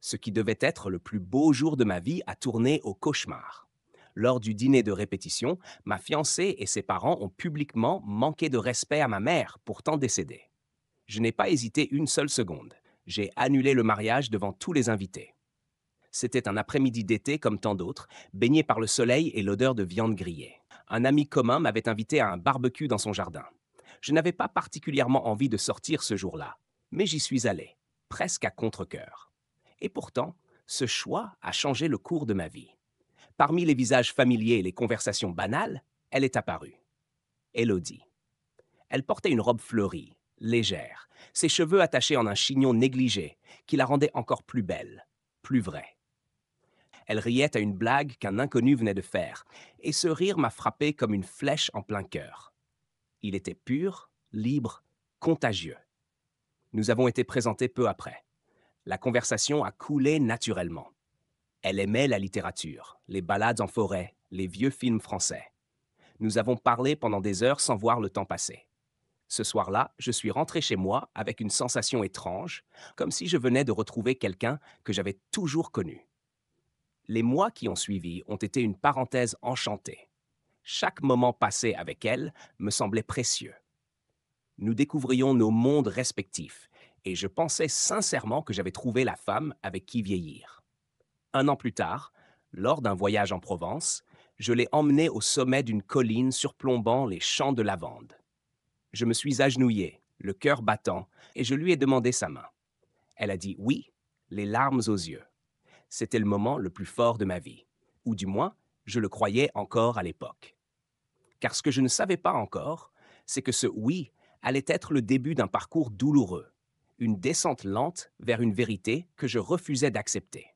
Ce qui devait être le plus beau jour de ma vie a tourné au cauchemar. Lors du dîner de répétition, ma fiancée et ses parents ont publiquement manqué de respect à ma mère, pourtant décédée. Je n'ai pas hésité une seule seconde. J'ai annulé le mariage devant tous les invités. C'était un après-midi d'été comme tant d'autres, baigné par le soleil et l'odeur de viande grillée. Un ami commun m'avait invité à un barbecue dans son jardin. Je n'avais pas particulièrement envie de sortir ce jour-là, mais j'y suis allé, presque à contre-cœur. Et pourtant, ce choix a changé le cours de ma vie. Parmi les visages familiers et les conversations banales, elle est apparue. Élodie. Elle portait une robe fleurie, légère, ses cheveux attachés en un chignon négligé, qui la rendait encore plus belle, plus vraie. Elle riait à une blague qu'un inconnu venait de faire, et ce rire m'a frappé comme une flèche en plein cœur. Il était pur, libre, contagieux. Nous avons été présentés peu après. La conversation a coulé naturellement. Elle aimait la littérature, les balades en forêt, les vieux films français. Nous avons parlé pendant des heures sans voir le temps passer. Ce soir-là, je suis rentré chez moi avec une sensation étrange, comme si je venais de retrouver quelqu'un que j'avais toujours connu. Les mois qui ont suivi ont été une parenthèse enchantée. Chaque moment passé avec elle me semblait précieux. Nous découvrions nos mondes respectifs, et je pensais sincèrement que j'avais trouvé la femme avec qui vieillir. Un an plus tard, lors d'un voyage en Provence, je l'ai emmenée au sommet d'une colline surplombant les champs de lavande. Je me suis agenouillé, le cœur battant, et je lui ai demandé sa main. Elle a dit oui, les larmes aux yeux. C'était le moment le plus fort de ma vie, ou du moins, je le croyais encore à l'époque. Car ce que je ne savais pas encore, c'est que ce oui allait être le début d'un parcours douloureux, une descente lente vers une vérité que je refusais d'accepter.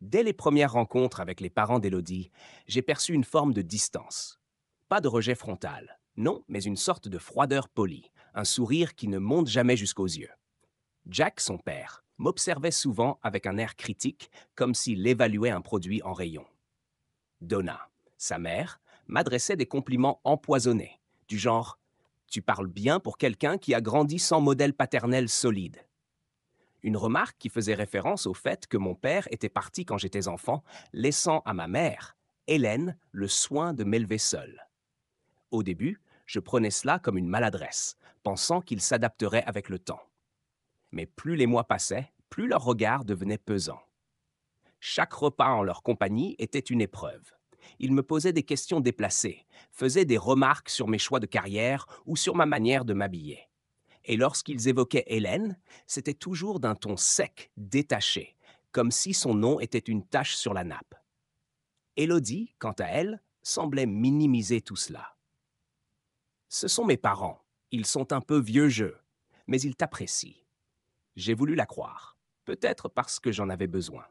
Dès les premières rencontres avec les parents d'Élodie, j'ai perçu une forme de distance. Pas de rejet frontal, non, mais une sorte de froideur polie, un sourire qui ne monte jamais jusqu'aux yeux. Jack, son père, m'observait souvent avec un air critique, comme s'il évaluait un produit en rayon. Donna, sa mère, m'adressait des compliments empoisonnés, du genre Tu parles bien pour quelqu'un qui a grandi sans modèle paternel solide. Une remarque qui faisait référence au fait que mon père était parti quand j'étais enfant, laissant à ma mère, Hélène, le soin de m'élever seule. Au début, je prenais cela comme une maladresse, pensant qu'il s'adapterait avec le temps. Mais plus les mois passaient, plus leur regard devenait pesant. Chaque repas en leur compagnie était une épreuve. Ils me posaient des questions déplacées, faisaient des remarques sur mes choix de carrière ou sur ma manière de m'habiller. Et lorsqu'ils évoquaient Hélène, c'était toujours d'un ton sec, détaché, comme si son nom était une tache sur la nappe. Élodie, quant à elle, semblait minimiser tout cela. Ce sont mes parents. Ils sont un peu vieux jeu, mais ils t'apprécient. J'ai voulu la croire, peut-être parce que j'en avais besoin.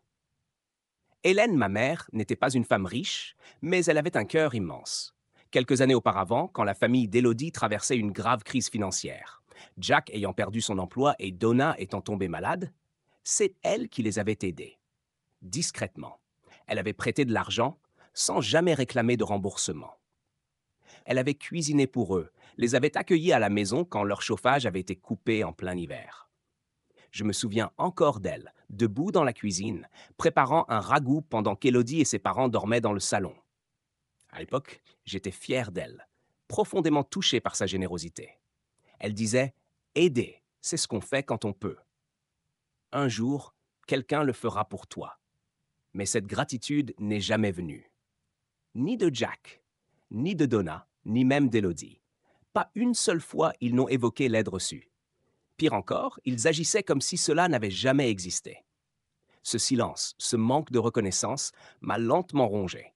Hélène, ma mère, n'était pas une femme riche, mais elle avait un cœur immense. Quelques années auparavant, quand la famille d'Élodie traversait une grave crise financière, Jack ayant perdu son emploi et Donna étant tombée malade, c'est elle qui les avait aidés, discrètement. Elle avait prêté de l'argent sans jamais réclamer de remboursement. Elle avait cuisiné pour eux, les avait accueillis à la maison quand leur chauffage avait été coupé en plein hiver. Je me souviens encore d'elle, debout dans la cuisine, préparant un ragoût pendant qu'Élodie et ses parents dormaient dans le salon. À l'époque, j'étais fier d'elle, profondément touché par sa générosité. Elle disait Aider, c'est ce qu'on fait quand on peut. Un jour, quelqu'un le fera pour toi. Mais cette gratitude n'est jamais venue. Ni de Jack, ni de Donna, ni même d'Élodie. Pas une seule fois ils n'ont évoqué l'aide reçue. Pire encore, ils agissaient comme si cela n'avait jamais existé. Ce silence, ce manque de reconnaissance m'a lentement rongé.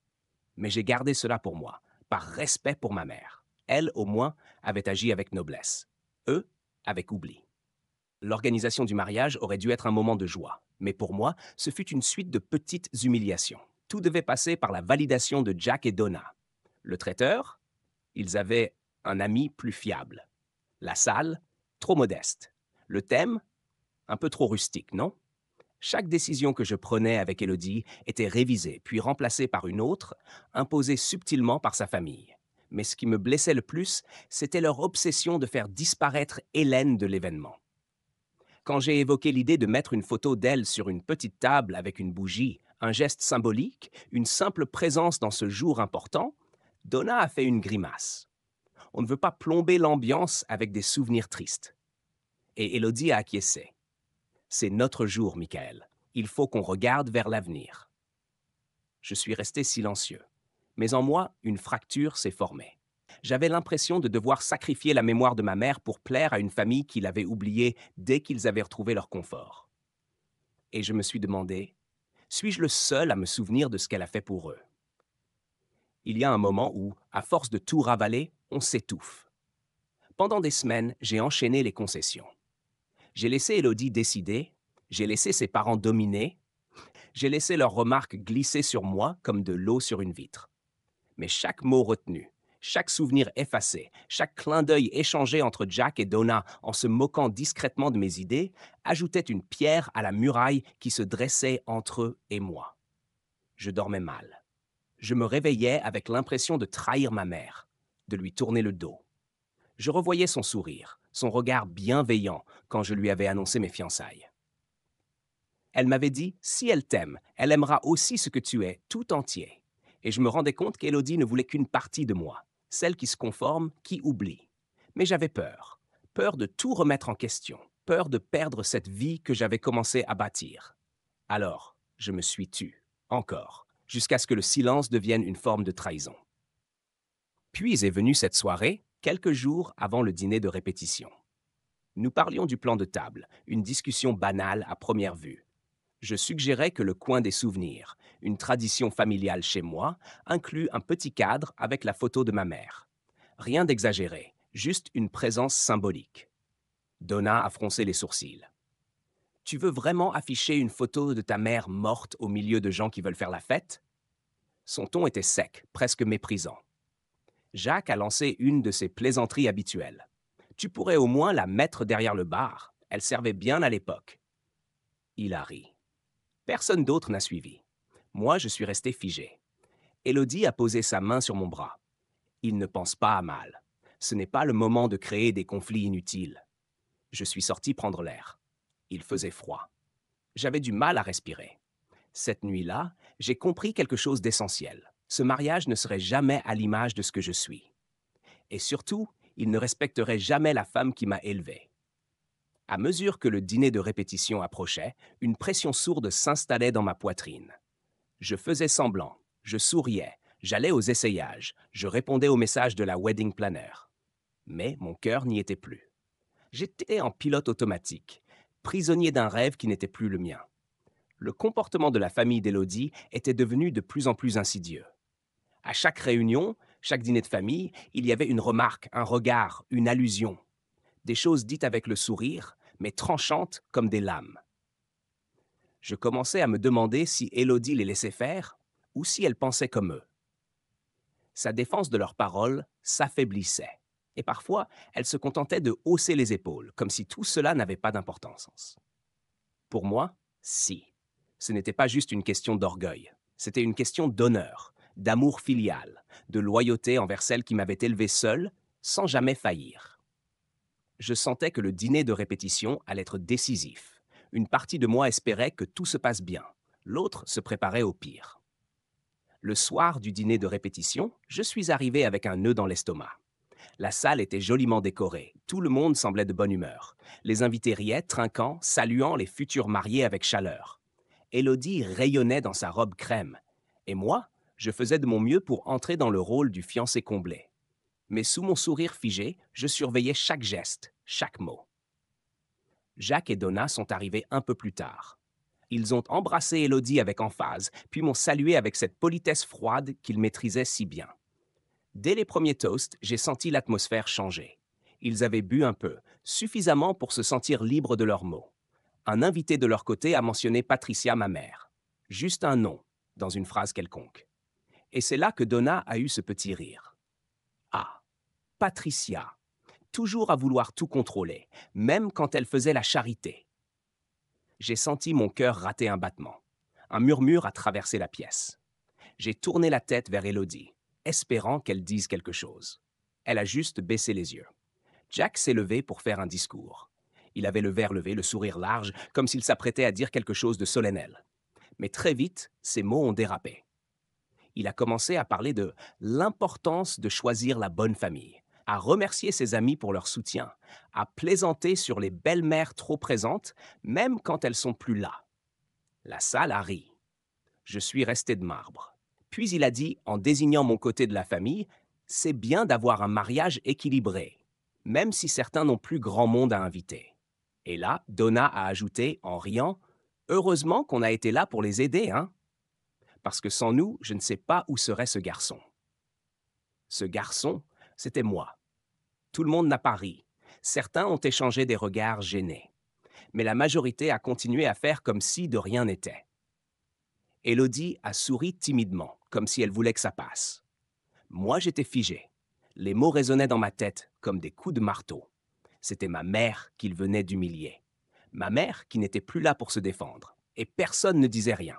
Mais j'ai gardé cela pour moi, par respect pour ma mère. Elle, au moins, avait agi avec noblesse. Eux, avec oubli. L'organisation du mariage aurait dû être un moment de joie, mais pour moi, ce fut une suite de petites humiliations. Tout devait passer par la validation de Jack et Donna. Le traiteur, ils avaient un ami plus fiable. La salle, trop modeste. Le thème, un peu trop rustique, non? Chaque décision que je prenais avec Élodie était révisée, puis remplacée par une autre, imposée subtilement par sa famille. Mais ce qui me blessait le plus, c'était leur obsession de faire disparaître Hélène de l'événement. Quand j'ai évoqué l'idée de mettre une photo d'elle sur une petite table avec une bougie, un geste symbolique, une simple présence dans ce jour important, Donna a fait une grimace. On ne veut pas plomber l'ambiance avec des souvenirs tristes. Et Elodie a acquiescé. C'est notre jour, Michael. Il faut qu'on regarde vers l'avenir. Je suis resté silencieux. Mais en moi, une fracture s'est formée. J'avais l'impression de devoir sacrifier la mémoire de ma mère pour plaire à une famille qui l'avait oubliée dès qu'ils avaient retrouvé leur confort. Et je me suis demandé, suis-je le seul à me souvenir de ce qu'elle a fait pour eux? Il y a un moment où, à force de tout ravaler, on s'étouffe. Pendant des semaines, j'ai enchaîné les concessions. J'ai laissé Élodie décider, j'ai laissé ses parents dominer, j'ai laissé leurs remarques glisser sur moi comme de l'eau sur une vitre. Mais chaque mot retenu, chaque souvenir effacé, chaque clin d'œil échangé entre Jack et Donna en se moquant discrètement de mes idées, ajoutait une pierre à la muraille qui se dressait entre eux et moi. Je dormais mal. Je me réveillais avec l'impression de trahir ma mère, de lui tourner le dos. Je revoyais son sourire, son regard bienveillant quand je lui avais annoncé mes fiançailles. Elle m'avait dit, si elle t'aime, elle aimera aussi ce que tu es, tout entier. Et je me rendais compte qu'Élodie ne voulait qu'une partie de moi, celle qui se conforme, qui oublie. Mais j'avais peur, peur de tout remettre en question, peur de perdre cette vie que j'avais commencé à bâtir. Alors, je me suis tu, encore, jusqu'à ce que le silence devienne une forme de trahison. Puis est venue cette soirée, quelques jours avant le dîner de répétition. Nous parlions du plan de table, une discussion banale à première vue. Je suggérais que le coin des souvenirs, une tradition familiale chez moi, inclut un petit cadre avec la photo de ma mère. Rien d'exagéré, juste une présence symbolique. Donna a froncé les sourcils. Tu veux vraiment afficher une photo de ta mère morte au milieu de gens qui veulent faire la fête? Son ton était sec, presque méprisant. Jacques a lancé une de ses plaisanteries habituelles. Tu pourrais au moins la mettre derrière le bar. Elle servait bien à l'époque. Il a ri. Personne d'autre n'a suivi. Moi, je suis resté figé. Élodie a posé sa main sur mon bras. Il ne pense pas à mal. Ce n'est pas le moment de créer des conflits inutiles. Je suis sorti prendre l'air. Il faisait froid. J'avais du mal à respirer. Cette nuit-là, j'ai compris quelque chose d'essentiel. Ce mariage ne serait jamais à l'image de ce que je suis. Et surtout, il ne respecterait jamais la femme qui m'a élevé. À mesure que le dîner de répétition approchait, une pression sourde s'installait dans ma poitrine. Je faisais semblant, je souriais, j'allais aux essayages, je répondais aux messages de la wedding planner. Mais mon cœur n'y était plus. J'étais en pilote automatique, prisonnier d'un rêve qui n'était plus le mien. Le comportement de la famille d'Élodie était devenu de plus en plus insidieux. À chaque réunion, chaque dîner de famille, il y avait une remarque, un regard, une allusion. Des choses dites avec le sourire, mais tranchantes comme des lames. Je commençais à me demander si Élodie les laissait faire ou si elle pensait comme eux. Sa défense de leurs paroles s'affaiblissait, et parfois elle se contentait de hausser les épaules, comme si tout cela n'avait pas d'importance. Pour moi, si. Ce n'était pas juste une question d'orgueil, c'était une question d'honneur, d'amour filial, de loyauté envers celle qui m'avait élevé seule, sans jamais faillir. Je sentais que le dîner de répétition allait être décisif. Une partie de moi espérait que tout se passe bien, l'autre se préparait au pire. Le soir du dîner de répétition, je suis arrivé avec un nœud dans l'estomac. La salle était joliment décorée, tout le monde semblait de bonne humeur. Les invités riaient, trinquant, saluant les futurs mariés avec chaleur. Élodie rayonnait dans sa robe crème, et moi, je faisais de mon mieux pour entrer dans le rôle du fiancé comblé. Mais sous mon sourire figé, je surveillais chaque geste, chaque mot. Jacques et Donna sont arrivés un peu plus tard. Ils ont embrassé Élodie avec emphase, puis m'ont salué avec cette politesse froide qu'ils maîtrisaient si bien. Dès les premiers toasts, j'ai senti l'atmosphère changer. Ils avaient bu un peu, suffisamment pour se sentir libres de leurs mots. Un invité de leur côté a mentionné Patricia, ma mère. Juste un nom, dans une phrase quelconque. Et c'est là que Donna a eu ce petit rire. Ah, Patricia, toujours à vouloir tout contrôler, même quand elle faisait la charité. J'ai senti mon cœur rater un battement. Un murmure a traversé la pièce. J'ai tourné la tête vers Élodie, espérant qu'elle dise quelque chose. Elle a juste baissé les yeux. Jack s'est levé pour faire un discours. Il avait le verre levé, le sourire large, comme s'il s'apprêtait à dire quelque chose de solennel. Mais très vite, ses mots ont dérapé. Il a commencé à parler de l'importance de choisir la bonne famille, à remercier ses amis pour leur soutien, à plaisanter sur les belles-mères trop présentes, même quand elles sont plus là. La salle a ri. Je suis resté de marbre. Puis il a dit, en désignant mon côté de la famille, c'est bien d'avoir un mariage équilibré, même si certains n'ont plus grand monde à inviter. Et là, Donna a ajouté, en riant, heureusement qu'on a été là pour les aider, hein? Parce que sans nous, je ne sais pas où serait ce garçon. Ce garçon, c'était moi. Tout le monde n'a pas ri. Certains ont échangé des regards gênés. Mais la majorité a continué à faire comme si de rien n'était. Élodie a souri timidement, comme si elle voulait que ça passe. Moi, j'étais figé. Les mots résonnaient dans ma tête comme des coups de marteau. C'était ma mère qu'il venait d'humilier. Ma mère qui n'était plus là pour se défendre. Et personne ne disait rien.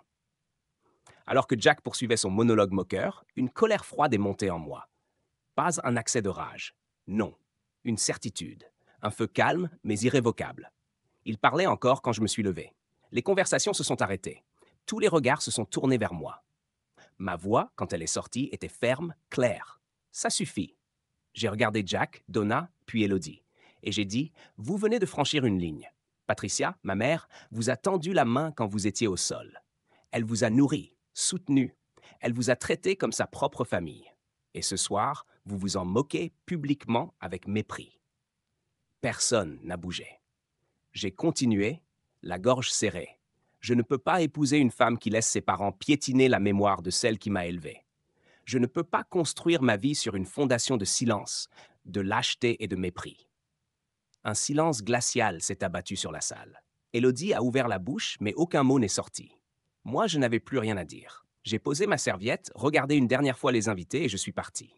Alors que Jack poursuivait son monologue moqueur, une colère froide est montée en moi. Pas un accès de rage. Non. Une certitude. Un feu calme, mais irrévocable. Il parlait encore quand je me suis levé. Les conversations se sont arrêtées. Tous les regards se sont tournés vers moi. Ma voix, quand elle est sortie, était ferme, claire. Ça suffit. J'ai regardé Jack, Donna, puis Élodie. Et j'ai dit, vous venez de franchir une ligne. Patricia, ma mère, vous a tendu la main quand vous étiez au sol. Elle vous a nourri, soutenu. Elle vous a traité comme sa propre famille. Et ce soir, vous vous en moquez publiquement avec mépris. Personne n'a bougé. J'ai continué, la gorge serrée. Je ne peux pas épouser une femme qui laisse ses parents piétiner la mémoire de celle qui m'a élevé. Je ne peux pas construire ma vie sur une fondation de silence, de lâcheté et de mépris. Un silence glacial s'est abattu sur la salle. Élodie a ouvert la bouche, mais aucun mot n'est sorti. Moi, je n'avais plus rien à dire. J'ai posé ma serviette, regardé une dernière fois les invités et je suis parti.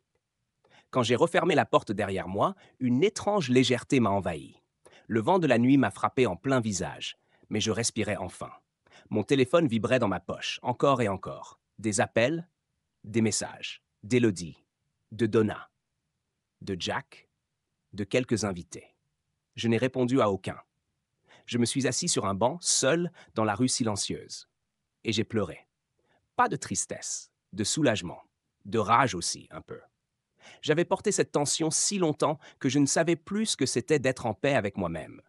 Quand j'ai refermé la porte derrière moi, une étrange légèreté m'a envahi. Le vent de la nuit m'a frappé en plein visage, mais je respirais enfin. Mon téléphone vibrait dans ma poche, encore et encore. Des appels, des messages, d'Élodie, de Donna, de Jack, de quelques invités. Je n'ai répondu à aucun. Je me suis assis sur un banc, seul, dans la rue silencieuse. Et j'ai pleuré. Pas de tristesse, de soulagement, de rage aussi, un peu. J'avais porté cette tension si longtemps que je ne savais plus ce que c'était d'être en paix avec moi-même.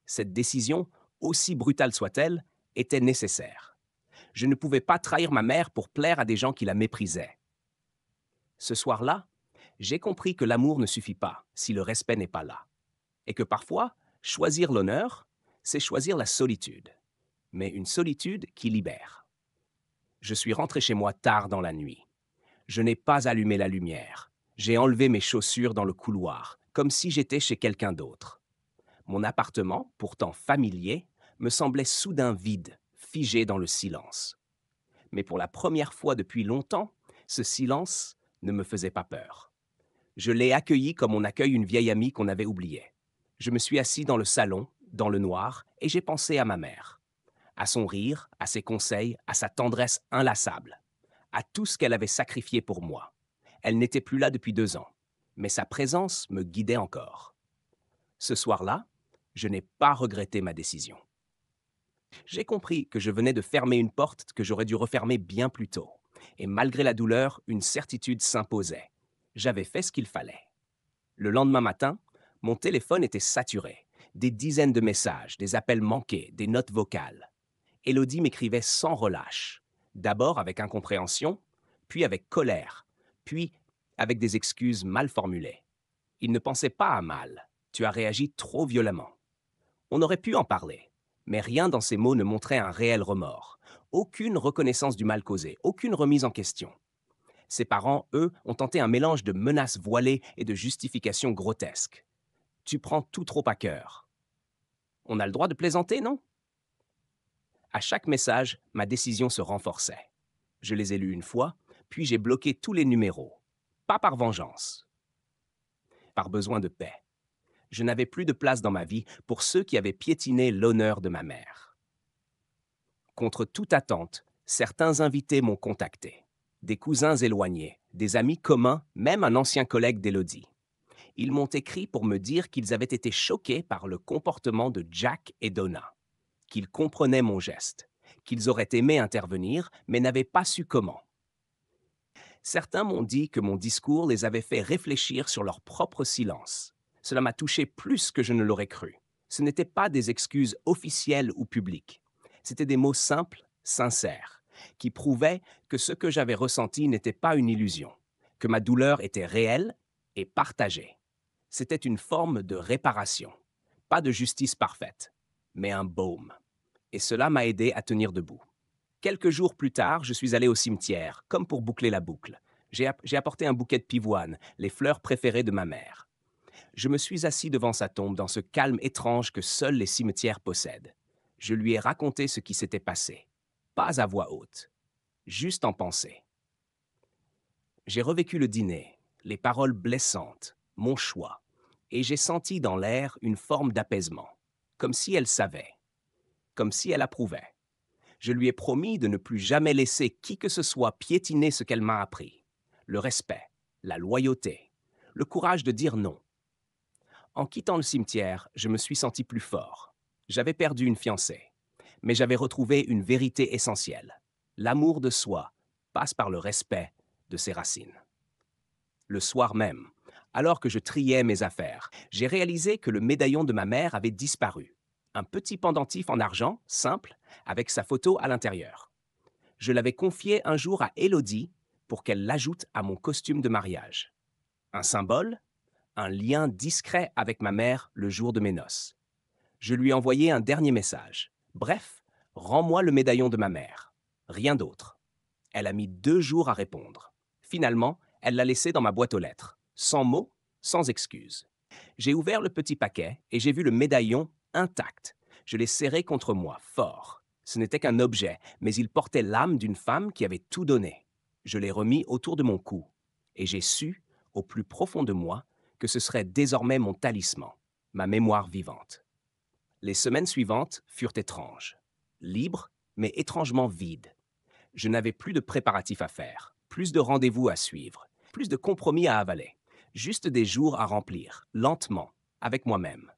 Cette décision, aussi brutale soit-elle, était nécessaire. Je ne pouvais pas trahir ma mère pour plaire à des gens qui la méprisaient. Ce soir-là, j'ai compris que l'amour ne suffit pas si le respect n'est pas là. Et que parfois, choisir l'honneur, c'est choisir la solitude. Mais une solitude qui libère. Je suis rentré chez moi tard dans la nuit. Je n'ai pas allumé la lumière. J'ai enlevé mes chaussures dans le couloir, comme si j'étais chez quelqu'un d'autre. Mon appartement, pourtant familier, me semblait soudain vide, figé dans le silence. Mais pour la première fois depuis longtemps, ce silence ne me faisait pas peur. Je l'ai accueilli comme on accueille une vieille amie qu'on avait oubliée. Je me suis assis dans le salon, dans le noir, et j'ai pensé à ma mère. À son rire, à ses conseils, à sa tendresse inlassable, à tout ce qu'elle avait sacrifié pour moi. Elle n'était plus là depuis 2 ans, mais sa présence me guidait encore. Ce soir-là, je n'ai pas regretté ma décision. J'ai compris que je venais de fermer une porte que j'aurais dû refermer bien plus tôt. Et malgré la douleur, une certitude s'imposait. J'avais fait ce qu'il fallait. Le lendemain matin, mon téléphone était saturé. Des dizaines de messages, des appels manqués, des notes vocales. Élodie m'écrivait sans relâche. D'abord avec incompréhension, puis avec colère, puis avec des excuses mal formulées. Il ne pensait pas à mal. Tu as réagi trop violemment. On aurait pu en parler, mais rien dans ces mots ne montrait un réel remords. Aucune reconnaissance du mal causé, aucune remise en question. Ses parents, eux, ont tenté un mélange de menaces voilées et de justifications grotesques. Tu prends tout trop à cœur. On a le droit de plaisanter, non? À chaque message, ma décision se renforçait. Je les ai lus une fois, puis j'ai bloqué tous les numéros. Pas par vengeance, par besoin de paix. Je n'avais plus de place dans ma vie pour ceux qui avaient piétiné l'honneur de ma mère. Contre toute attente, certains invités m'ont contacté. Des cousins éloignés, des amis communs, même un ancien collègue d'Élodie. Ils m'ont écrit pour me dire qu'ils avaient été choqués par le comportement de Jack et Donna, qu'ils comprenaient mon geste, qu'ils auraient aimé intervenir, mais n'avaient pas su comment. Certains m'ont dit que mon discours les avait fait réfléchir sur leur propre silence. Cela m'a touché plus que je ne l'aurais cru. Ce n'étaient pas des excuses officielles ou publiques. C'étaient des mots simples, sincères, qui prouvaient que ce que j'avais ressenti n'était pas une illusion, que ma douleur était réelle et partagée. C'était une forme de réparation, pas de justice parfaite, mais un baume. Et cela m'a aidé à tenir debout. Quelques jours plus tard, je suis allé au cimetière, comme pour boucler la boucle. J'ai apporté un bouquet de pivoine, les fleurs préférées de ma mère. Je me suis assis devant sa tombe dans ce calme étrange que seuls les cimetières possèdent. Je lui ai raconté ce qui s'était passé, pas à voix haute, juste en pensée. J'ai revécu le dîner, les paroles blessantes, mon choix, et j'ai senti dans l'air une forme d'apaisement, comme si elle savait, comme si elle approuvait. Je lui ai promis de ne plus jamais laisser qui que ce soit piétiner ce qu'elle m'a appris. Le respect, la loyauté, le courage de dire non. En quittant le cimetière, je me suis senti plus fort. J'avais perdu une fiancée, mais j'avais retrouvé une vérité essentielle. L'amour de soi passe par le respect de ses racines. Le soir même, alors que je triais mes affaires, j'ai réalisé que le médaillon de ma mère avait disparu. Un petit pendentif en argent, simple, avec sa photo à l'intérieur. Je l'avais confié un jour à Élodie pour qu'elle l'ajoute à mon costume de mariage. Un symbole, un lien discret avec ma mère le jour de mes noces. Je lui ai envoyé un dernier message. Bref, rends-moi le médaillon de ma mère. Rien d'autre. Elle a mis 2 jours à répondre. Finalement, elle l'a laissé dans ma boîte aux lettres, sans mots, sans excuses. J'ai ouvert le petit paquet et j'ai vu le médaillon intact. Je l'ai serré contre moi, fort. Ce n'était qu'un objet, mais il portait l'âme d'une femme qui avait tout donné. Je l'ai remis autour de mon cou, et j'ai su, au plus profond de moi, que ce serait désormais mon talisman, ma mémoire vivante. Les semaines suivantes furent étranges, libres, mais étrangement vides. Je n'avais plus de préparatifs à faire, plus de rendez-vous à suivre, plus de compromis à avaler, juste des jours à remplir, lentement, avec moi-même.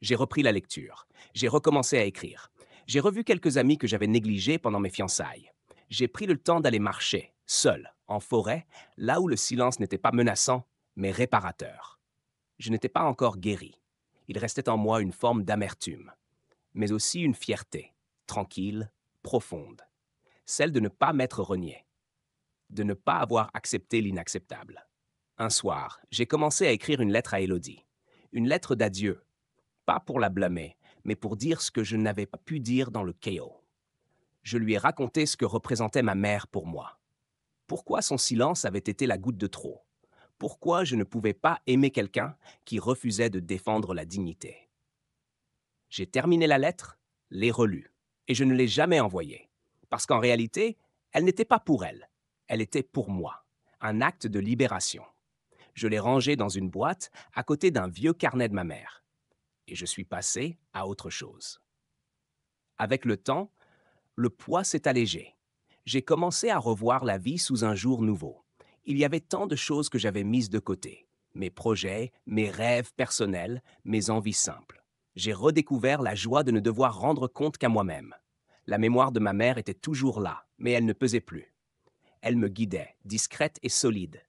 J'ai repris la lecture, j'ai recommencé à écrire. J'ai revu quelques amis que j'avais négligés pendant mes fiançailles. J'ai pris le temps d'aller marcher, seul, en forêt, là où le silence n'était pas menaçant, mais réparateur. Je n'étais pas encore guéri. Il restait en moi une forme d'amertume, mais aussi une fierté, tranquille, profonde, celle de ne pas m'être renié, de ne pas avoir accepté l'inacceptable. Un soir, j'ai commencé à écrire une lettre à Élodie, une lettre d'adieu, pas pour la blâmer, mais pour dire ce que je n'avais pas pu dire dans le chaos. Je lui ai raconté ce que représentait ma mère pour moi. Pourquoi son silence avait été la goutte de trop? Pourquoi je ne pouvais pas aimer quelqu'un qui refusait de défendre la dignité? J'ai terminé la lettre, l'ai relue, et je ne l'ai jamais envoyée, parce qu'en réalité, elle n'était pas pour elle, elle était pour moi, un acte de libération. Je l'ai rangée dans une boîte à côté d'un vieux carnet de ma mère, et je suis passé à autre chose. Avec le temps, le poids s'est allégé. J'ai commencé à revoir la vie sous un jour nouveau. Il y avait tant de choses que j'avais mises de côté. Mes projets, mes rêves personnels, mes envies simples. J'ai redécouvert la joie de ne devoir rendre compte qu'à moi-même. La mémoire de ma mère était toujours là, mais elle ne pesait plus. Elle me guidait, discrète et solide.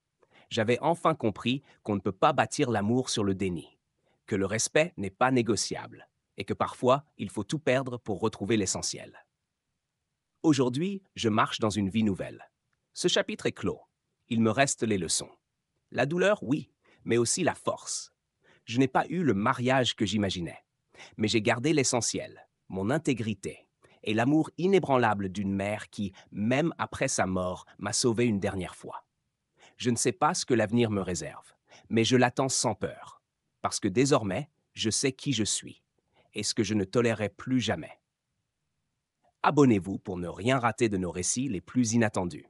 J'avais enfin compris qu'on ne peut pas bâtir l'amour sur le déni, que le respect n'est pas négociable, et que parfois, il faut tout perdre pour retrouver l'essentiel. Aujourd'hui, je marche dans une vie nouvelle. Ce chapitre est clos. Il me reste les leçons. La douleur, oui, mais aussi la force. Je n'ai pas eu le mariage que j'imaginais, mais j'ai gardé l'essentiel, mon intégrité, et l'amour inébranlable d'une mère qui, même après sa mort, m'a sauvé une dernière fois. Je ne sais pas ce que l'avenir me réserve, mais je l'attends sans peur, parce que désormais, je sais qui je suis, et ce que je ne tolérerai plus jamais. Abonnez-vous pour ne rien rater de nos récits les plus inattendus.